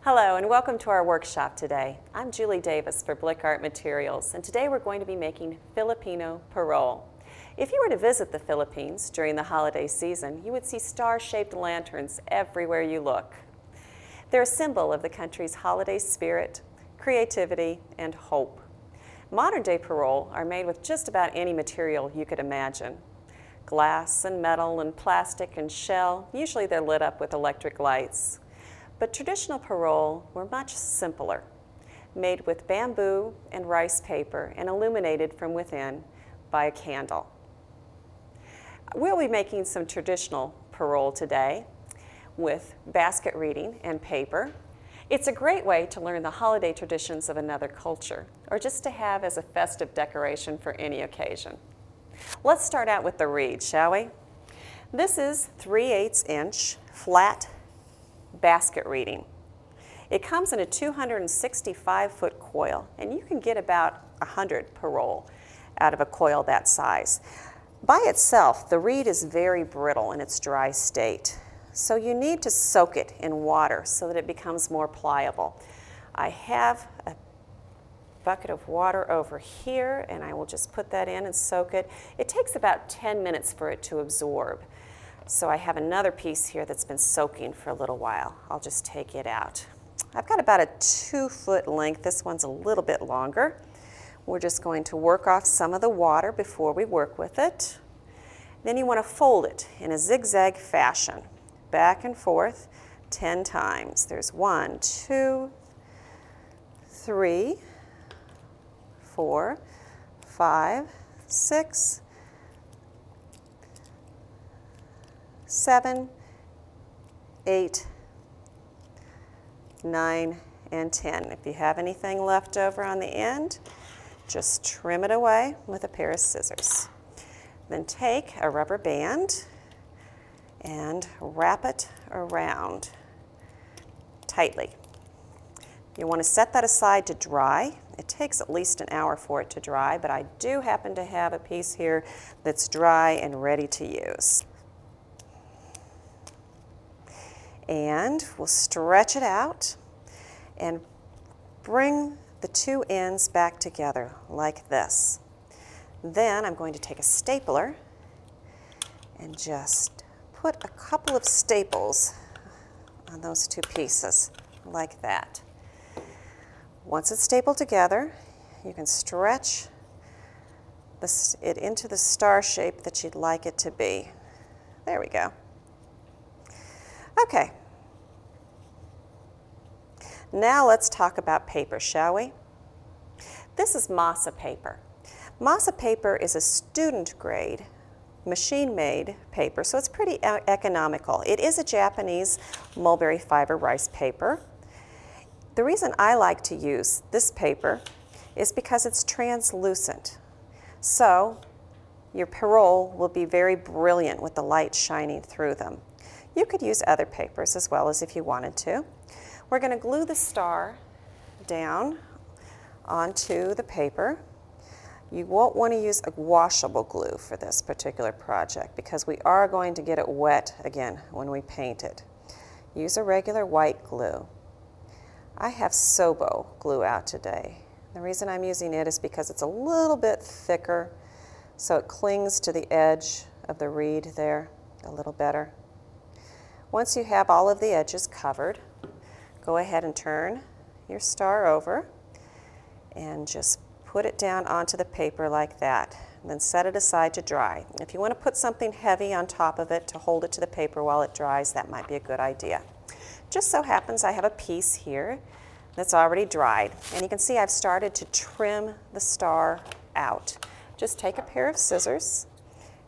Hello and welcome to our workshop today. I'm Julie Davis for Blick Art Materials, and today we're going to be making Filipino Parol. If you were to visit the Philippines during the holiday season, you would see star-shaped lanterns everywhere you look. They're a symbol of the country's holiday spirit, creativity, and hope. Modern-day parol are made with just about any material you could imagine. Glass and metal and plastic and shell, usually they're lit up with electric lights. But traditional parol were much simpler, made with bamboo and rice paper and illuminated from within by a candle. We'll be making some traditional parol today with basket reading and paper. It's a great way to learn the holiday traditions of another culture, or just to have as a festive decoration for any occasion. Let's start out with the reed, shall we? This is 3/8 inch flat basket reading. It comes in a 265-foot coil, and you can get about 100 parol out of a coil that size. By itself, the reed is very brittle in its dry state, so you need to soak it in water so that it becomes more pliable. I have a bucket of water over here, and I will just put that in and soak it. It takes about 10 minutes for it to absorb. So I have another piece here that's been soaking for a little while. I'll just take it out. I've got about a 2-foot length. This one's a little bit longer. We're just going to work off some of the water before we work with it. Then you want to fold it in a zigzag fashion, back and forth 10 times. There's 1, 2, 3, 4, 5, 6, 7, 8, 9, and 10. If you have anything left over on the end, just trim it away with a pair of scissors. Then take a rubber band and wrap it around tightly. You want to set that aside to dry. It takes at least an hour for it to dry, but I do happen to have a piece here that's dry and ready to use. And we'll stretch it out and bring the two ends back together like this. Then I'm going to take a stapler and just put a couple of staples on those two pieces like that. Once it's stapled together, you can stretch it into the star shape that you'd like it to be. There we go. Okay. Now let's talk about paper, shall we? This is masa paper. Masa paper is a student grade, machine-made paper, so it's pretty economical. It is a Japanese mulberry fiber rice paper. The reason I like to use this paper is because it's translucent. So your parol will be very brilliant with the light shining through them. You could use other papers as well as if you wanted to. We're going to glue the star down onto the paper. You won't want to use a washable glue for this particular project because we are going to get it wet again when we paint it. Use a regular white glue. I have Sobo glue out today. The reason I'm using it is because it's a little bit thicker, so it clings to the edge of the reed there a little better. Once you have all of the edges covered, go ahead and turn your star over and just put it down onto the paper like that. And then set it aside to dry. If you want to put something heavy on top of it to hold it to the paper while it dries, that might be a good idea. Just so happens I have a piece here that's already dried. And you can see I've started to trim the star out. Just take a pair of scissors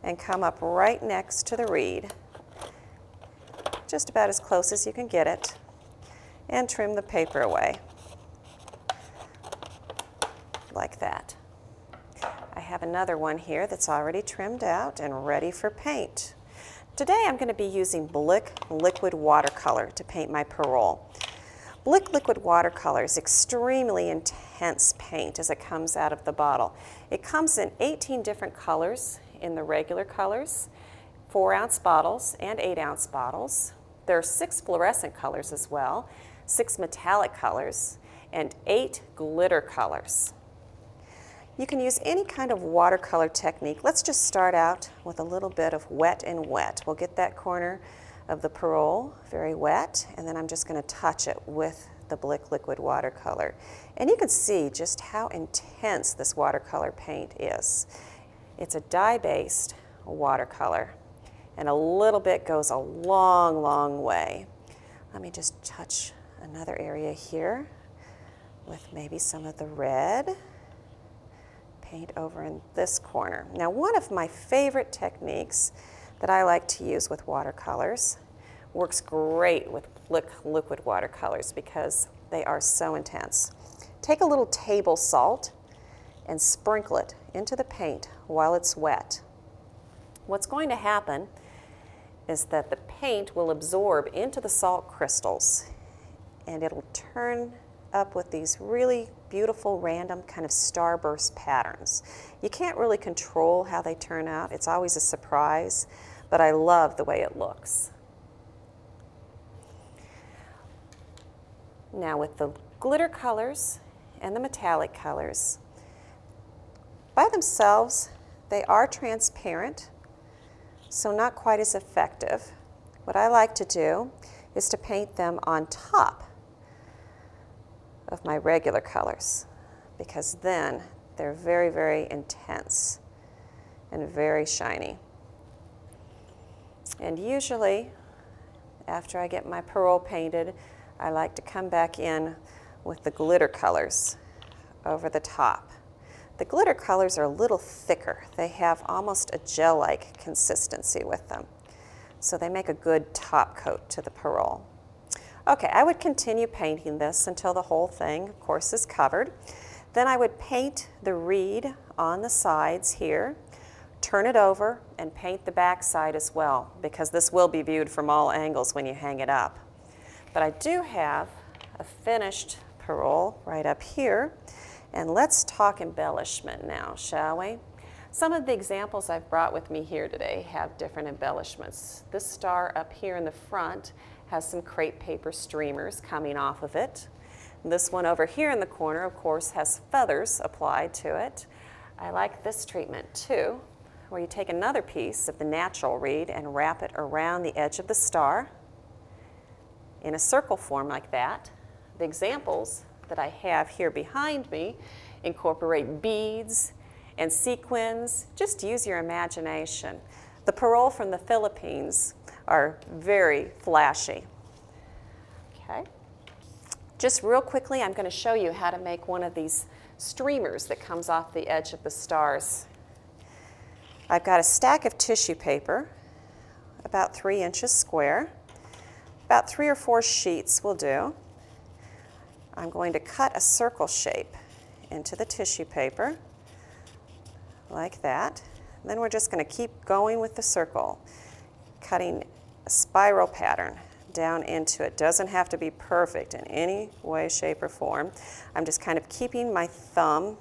and come up right next to the reed, just about as close as you can get it, and trim the paper away like that. I have another one here that's already trimmed out and ready for paint. Today I'm going to be using Blick liquid watercolor to paint my parol. Blick liquid watercolor is extremely intense paint as it comes out of the bottle. It comes in 18 different colors in the regular colors, 4-ounce bottles and 8-ounce bottles. There are 6 fluorescent colors as well. 6 metallic colors, and 8 glitter colors. You can use any kind of watercolor technique. Let's just start out with a little bit of wet and wet. We'll get that corner of the Parol very wet, and then I'm just going to touch it with the Blick liquid watercolor. And you can see just how intense this watercolor paint is. It's a dye-based watercolor, and a little bit goes a long, long way. Let me just touch another area here with maybe some of the red. Paint over in this corner. Now, one of my favorite techniques that I like to use with watercolors, works great with Blick liquid watercolors because they are so intense. Take a little table salt and sprinkle it into the paint while it's wet. What's going to happen is that the paint will absorb into the salt crystals, and it'll turn up with these really beautiful random kind of starburst patterns. You can't really control how they turn out. It's always a surprise, but I love the way it looks. Now with the glitter colors and the metallic colors, by themselves they are transparent, so not quite as effective. What I like to do is to paint them on top of my regular colors, because then they're very, very intense and very shiny. And usually, after I get my Parol painted, I like to come back in with the glitter colors over the top. The glitter colors are a little thicker. They have almost a gel-like consistency with them, so they make a good top coat to the Parol. Okay, I would continue painting this until the whole thing, of course, is covered. Then I would paint the reed on the sides here, turn it over, and paint the back side as well, because this will be viewed from all angles when you hang it up. But I do have a finished Parol right up here, and let's talk embellishment now, shall we? Some of the examples I've brought with me here today have different embellishments. This star up here in the front has some crepe paper streamers coming off of it. This one over here in the corner, of course, has feathers applied to it. I like this treatment too, where you take another piece of the natural reed and wrap it around the edge of the star in a circle form like that. The examples that I have here behind me incorporate beads and sequins. Just use your imagination. The Parol from the Philippines are very flashy. Okay. Just real quickly, I'm going to show you how to make one of these streamers that comes off the edge of the stars. I've got a stack of tissue paper, about 3 inches square. About 3 or 4 sheets will do. I'm going to cut a circle shape into the tissue paper, like that. Then we're just going to keep going with the circle, cutting a spiral pattern down into it. Doesn't have to be perfect in any way, shape, or form. I'm just kind of keeping my thumb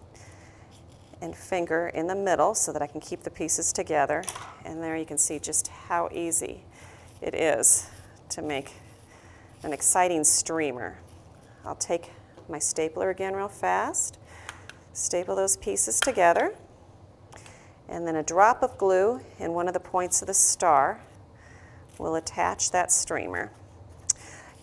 and finger in the middle so that I can keep the pieces together. And there you can see just how easy it is to make an exciting streamer. I'll take my stapler again real fast, staple those pieces together, and then a drop of glue in one of the points of the star will attach that streamer.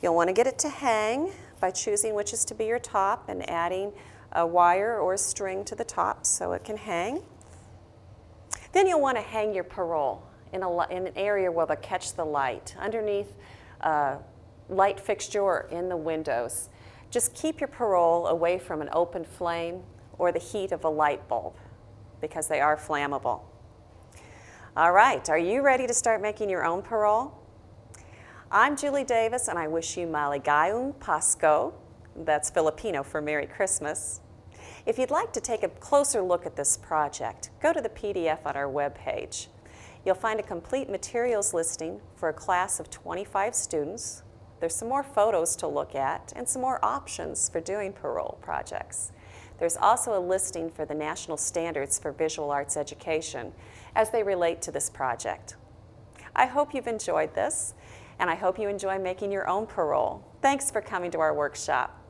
You'll want to get it to hang by choosing which is to be your top and adding a wire or a string to the top so it can hang. Then you'll want to hang your Parol in an area where they'll catch the light, underneath a light fixture or in the windows. Just keep your Parol away from an open flame or the heat of a light bulb, because they are flammable. All right, are you ready to start making your own Parol? I'm Julie Davis, and I wish you Maligayang Pasko. That's Filipino for Merry Christmas. If you'd like to take a closer look at this project, go to the PDF on our webpage. You'll find a complete materials listing for a class of 25 students. There's some more photos to look at and some more options for doing Parol projects. There's also a listing for the national standards for visual arts education as they relate to this project. I hope you've enjoyed this, And I hope you enjoy making your own parol. Thanks for coming to our workshop.